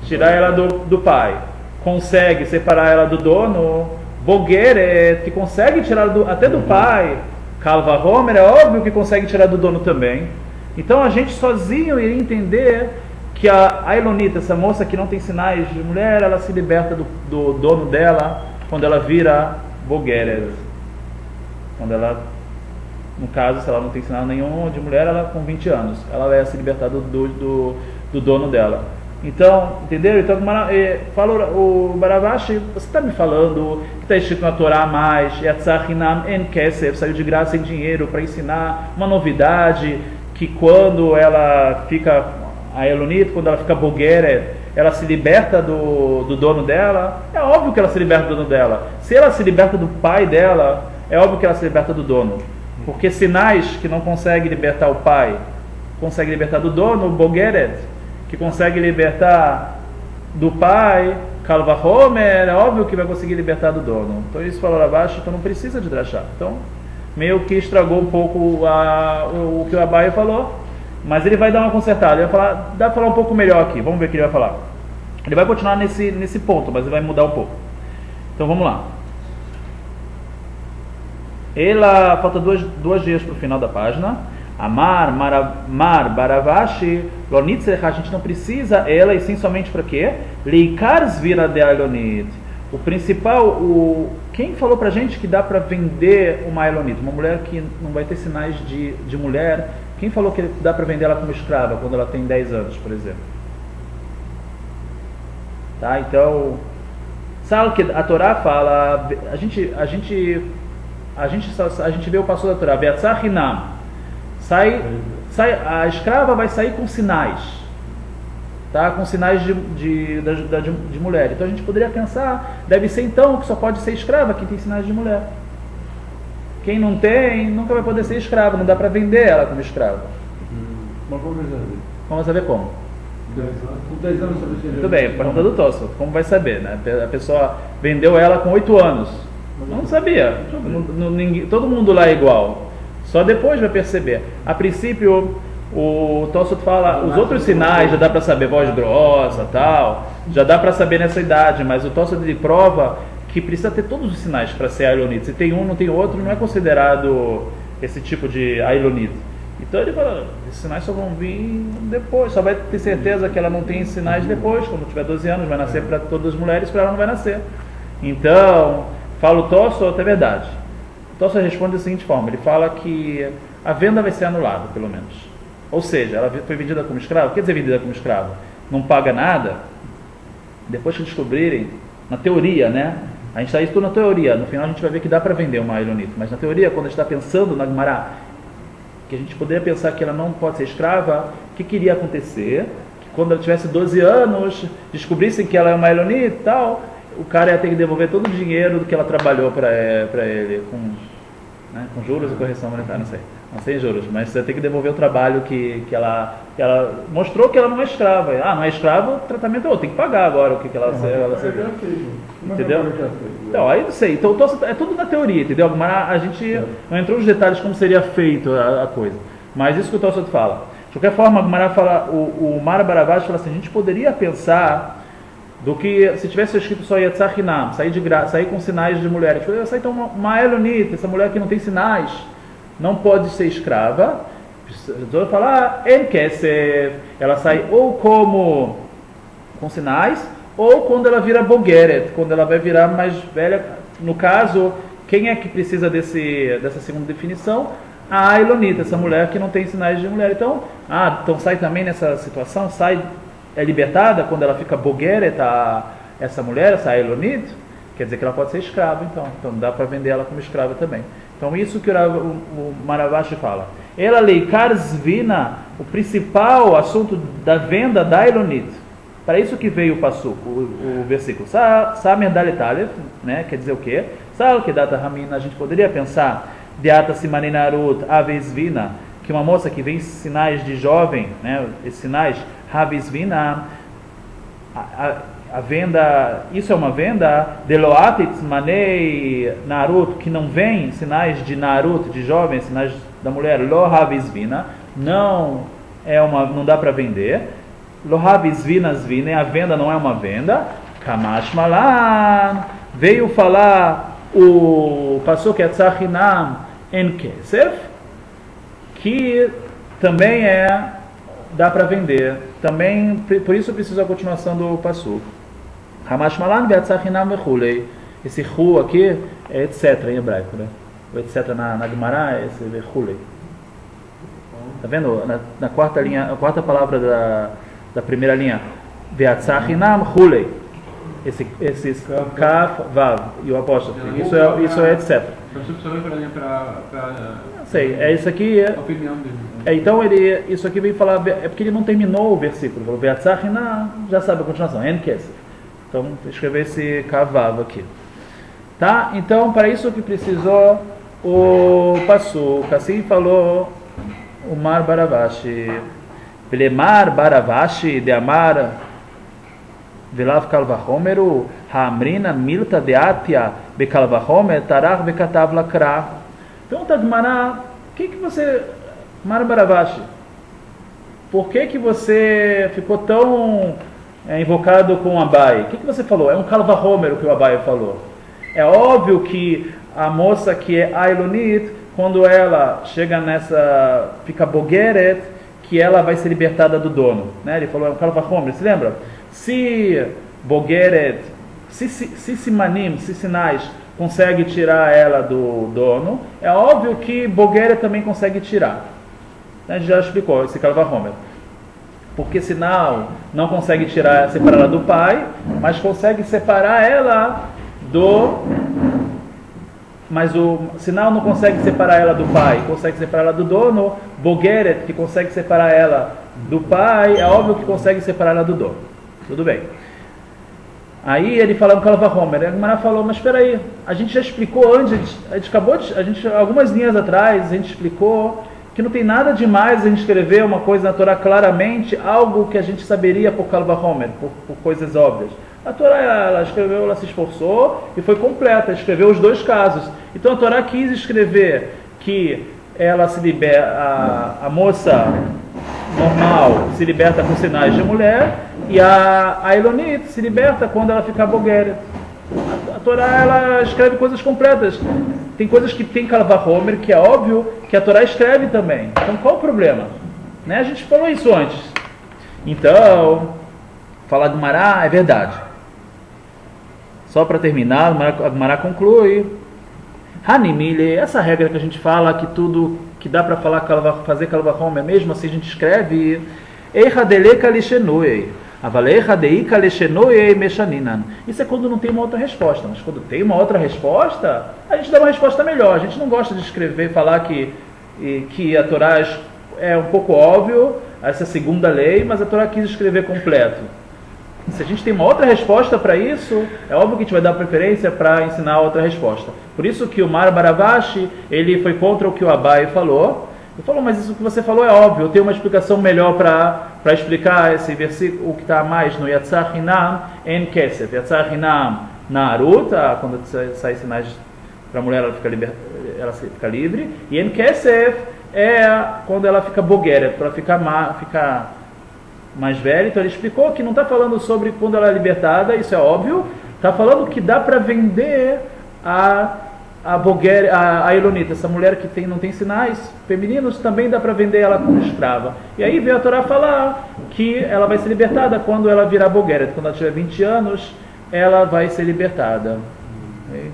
tirar ela do pai, consegue separar ela do dono, bogeret, que consegue tirar até do pai, Kalva Homer, é óbvio que consegue tirar do dono também. Então a gente sozinho iria entender que a Elonita, essa moça que não tem sinais de mulher, ela se liberta do dono dela quando ela vira bogeret. Quando ela, no caso, se ela não tem sinal nenhum de mulher, ela com 20 anos, ela vai se libertar do dono dela. Então, entendeu? Então, fala o Baravashi, você está me falando que está escrito na Torá mais, Yatzah en Kesef, saiu de graça em dinheiro para ensinar uma novidade, que quando ela fica, a Elonit, quando ela fica bogeret, ela se liberta do dono dela. É óbvio que ela se liberta do dono dela. Se ela se liberta do pai dela, é óbvio que ela se liberta do dono. Porque sinais que não consegue libertar o pai, consegue libertar do dono, bogeret, que consegue libertar do pai, Kalva Homer, é óbvio que vai conseguir libertar do dono. Então isso falou lá abaixo, então não precisa de drachá. Então, meio que estragou um pouco o que o Abai falou, mas ele vai dar uma consertada. Ele vai dá para falar um pouco melhor aqui, vamos ver o que ele vai falar. Ele vai continuar nesse ponto, mas ele vai mudar um pouco. Então vamos lá. Falta dois dias para o final da página. Mar Baravashi Lonitzech, a gente não precisa ela, e sim somente para quê? Leikars vira de Elonit. O principal, quem falou pra gente que dá para vender uma Elonit, uma mulher que não vai ter sinais de mulher, quem falou que dá para vender ela como escrava quando ela tem 10 anos, por exemplo? Tá, então, sabe que a Torá fala, a gente vê o passo da Torá, Beatzah Hinam, a escrava vai sair com sinais, tá? Com sinais de mulher. Então a gente poderia pensar, deve ser então que só pode ser escrava quem tem sinais de mulher. Quem não tem, nunca vai poder ser escrava, não dá para vender ela como escrava. Mas vamos saber como. Com 10 anos sabe. Muito bem, pergunta do Tosso, como vai saber, né? A pessoa vendeu ela com 8 anos, não sabia, todo mundo lá é igual. Só depois vai perceber. A princípio, o Tossut fala, os outros sinais já dá para saber, voz grossa, tal, já dá para saber nessa idade, mas o Tossut ele prova que precisa ter todos os sinais para ser Ailonit. Se tem um, não tem outro, não é considerado esse tipo de Ailonit. Então ele fala, esses sinais só vão vir depois, só vai ter certeza que ela não tem sinais depois, quando tiver 12 anos, vai nascer para todas as mulheres, para ela não vai nascer. Então, fala o Tossut, é verdade. Então você responde da seguinte forma, ele fala que a venda vai ser anulada, pelo menos. Ou seja, ela foi vendida como escrava. O que quer dizer vendida como escrava? Não paga nada. Depois que descobrirem, na teoria, né? A gente está isso tudo na teoria. No final a gente vai ver que dá para vender uma Ailonita. Mas na teoria, quando a gente está pensando na Gemara, que a gente poderia pensar que ela não pode ser escrava, o que iria acontecer? Que quando ela tivesse 12 anos, descobrissem que ela é uma Ailonita e tal, o cara ia ter que devolver todo o dinheiro do que ela trabalhou para ele, com juros ou correção monetária, não sei. Não sei juros, mas você tem que devolver o trabalho que ela mostrou que ela não é escrava. Ah, não é escrava, o tratamento é outro, tem que pagar agora o que ela entendeu? Então, aí não sei. Então, é tudo na teoria, entendeu? A gente não entrou nos detalhes como seria feito a coisa. Mas isso que o Tosfot fala. De qualquer forma, a Gemara fala, o Mar Baravash fala assim, a gente poderia pensar do que se tivesse escrito só Yatzar Hinam, sair com sinais de mulher. A gente poderia sair então uma Elonita, essa mulher que não tem sinais, não pode ser escrava. Precisa falar, ela sai ou com sinais, ou quando ela vira Bogeret, quando ela vai virar mais velha. No caso, quem é que precisa dessa segunda definição? A Ailonita, essa mulher que não tem sinais de mulher. Então sai também nessa situação, é libertada quando ela fica Bogeret, essa mulher, essa Ailonita, quer dizer que ela pode ser escrava, então dá para vender ela como escrava também. Então isso que o Maravashi fala. Ela leikar zvina, o principal assunto da venda da Ailonita. Para isso que veio o passuco, o versículo. Samer daletalev, né? Quer dizer o quê? Sal que data ramina, a gente poderia pensar deata simaninarut avezvina, que uma moça que vem sinais de jovem, né? Esses sinais avezvina, a venda, isso é uma venda deloatit manei narut, que não vem sinais de narut, de jovem, sinais da mulher, lohavizvina, não dá para vender. Lohavizvinasvina, a venda não é uma venda. Kamash malan, veio falar o pasuk Yatzar Hinam en Kesef, que também dá para vender. Também, por isso precisa a continuação do pasuk. Kamash malan Yatzar Hinam vechulei. Esse hu aqui é etc em hebraico, né? O etc na Gemara é esse vechulei. Tá vendo? Na quarta linha, a quarta palavra da primeira linha, Ve'atzar Hinam Hulei, esse Kaf, Vav e o apóstolo, isso é etc. Não sei, é isso aqui. Opinião dele. Então isso aqui vem falar, é porque ele não terminou o versículo, falou Ve'atzar Hinam, já sabe a continuação, En Kesef. Então escrever esse Kaf, Vav aqui. Tá? Então para isso que precisou o Pasuk, assim falou o Mar Baravashi. Belemar Baravashi de Amar Velav Kalvahomeru Hamrina Milta de Atia Bekalvahomer Tarach Bekatav Lakra. Então, Tagmará, que você, Mar Baravashi, por que você ficou tão invocado com o Abai? O que você falou? É um Kalvahomer o que o Abai falou. É óbvio que a moça que é Ailonit, quando ela chega fica Bogeret, que ela vai ser libertada do dono, né? Ele falou, é um Kalvahomer, se lembra? Se Bogeret, se Simanim, se sinais, consegue tirar ela do dono, é óbvio que Bogeret também consegue tirar. A gente já explicou esse Kalvahomer. Porque sinal não consegue separar ela do pai, mas consegue separar ela mas o sinal não consegue separar ela do pai, consegue separar ela do dono. Bogeret, que consegue separar ela do pai, é óbvio que consegue separar ela do dono. Tudo bem. Aí ele fala no Kalvahomer, a Gemara falou, mas espera aí, a gente já explicou antes, algumas linhas atrás, a gente explicou que não tem nada demais a gente escrever uma coisa na Torá claramente, algo que a gente saberia por Kalvahomer, por coisas óbvias. A Torá, ela escreveu, ela se esforçou e foi completa, escreveu os dois casos. Então a Torá quis escrever que ela se liberta, a moça normal se liberta com sinais de mulher e a Ailonit se liberta quando ela fica Bogeret. A Torá, ela escreve coisas completas. Tem coisas que tem Kalvahomer, que é óbvio que a Torá escreve também. Então qual o problema? Né? A gente falou isso antes. Então, falar de Mará é verdade. Só para terminar, a Gemara conclui. Hanimile, essa regra que a gente fala que tudo que dá para fazer Kalvachomer, mesmo assim a gente escreve Eicha deleka lishenui. Avalecha deika lishenui meshaninan. Isso é quando não tem uma outra resposta. Mas quando tem uma outra resposta, a gente dá uma resposta melhor. A gente não gosta de escrever, falar que a Torá é um pouco óbvio, essa segunda lei, mas a Torá quis escrever completo. Se a gente tem uma outra resposta para isso, é óbvio que a gente vai dar preferência para ensinar outra resposta. Por isso que o Mar Baravashi, ele foi contra o que o Abai falou. Ele falou, mas isso que você falou é óbvio, eu tenho uma explicação melhor para explicar esse versículo, o que está mais no Yatzar Hinam en Kesef. Yatzar Hinam na Aruta, quando sai sinais para a mulher, ela fica livre. E en Kesef é quando ela fica bogeret, para ficar mais velha. Então ele explicou que não está falando sobre quando ela é libertada, isso é óbvio. Está falando que dá para vender a Elonita, essa mulher que não tem sinais femininos, também dá para vender ela como escrava. E aí veio a Torá falar que ela vai ser libertada quando ela virar Bogeret, quando ela tiver 20 anos, ela vai ser libertada. Okay?